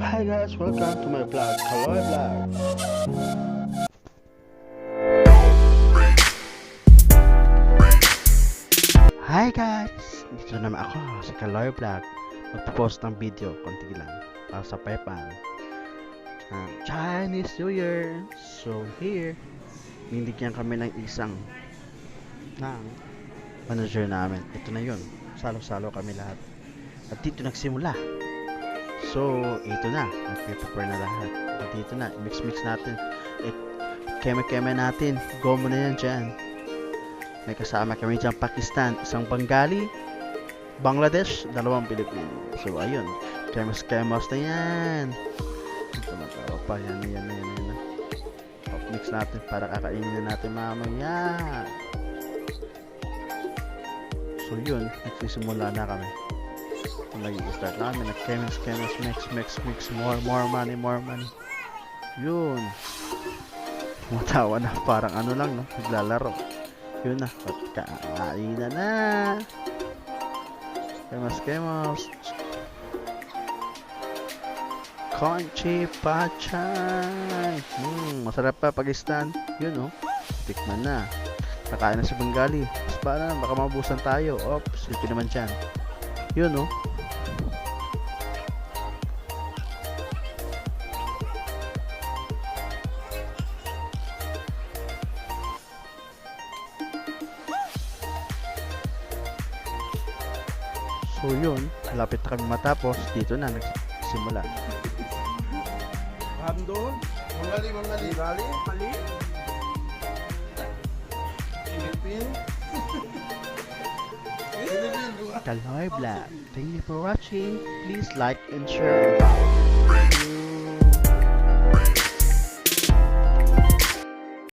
Hi guys, welcome to my vlog, Kaloy Vlog. Hi guys, dito naman ako sa Kaloy Vlog. Magpo-post ng video, konti lang, para sa Pepan. Chinese New Year. So here, binigyan kami ng isang ng manager namin. Ito na yun, salo-salo kami lahat. At dito nagsimula. So, ito na. Nag-prepare na lahat. At dito na. Mix-mix natin. Keme-keme natin. Go mo na yan dyan. May kasama kami dyan. Pakistan. Isang Bengali. Bangladesh. Dalawang Pilipino. So, ayun. Kemas-kemas na yan. Ito matawa pa. Yan. Mix natin para kakainin na natin mamaya. So, yun. Nagsisimula na kami. Nag-start namin, nag-kemas, mix, more money. Yun. Matawa na, parang ano lang, no? Naglalaro. Yun na, kainan na. Kemas. Conchi Pachay. Masarap pa, Pakistan. Yun, no? Tikman na. Nakain na si Bengali. Mas para, baka mabusan tayo. Oops, silpi naman dyan. Yun, no? So yun, malapit na kami matapos. Dito na nagsimula. Handon, Bengali, Mali, Philippine. Kaloy Vlog. Thank you for watching. Please like and share.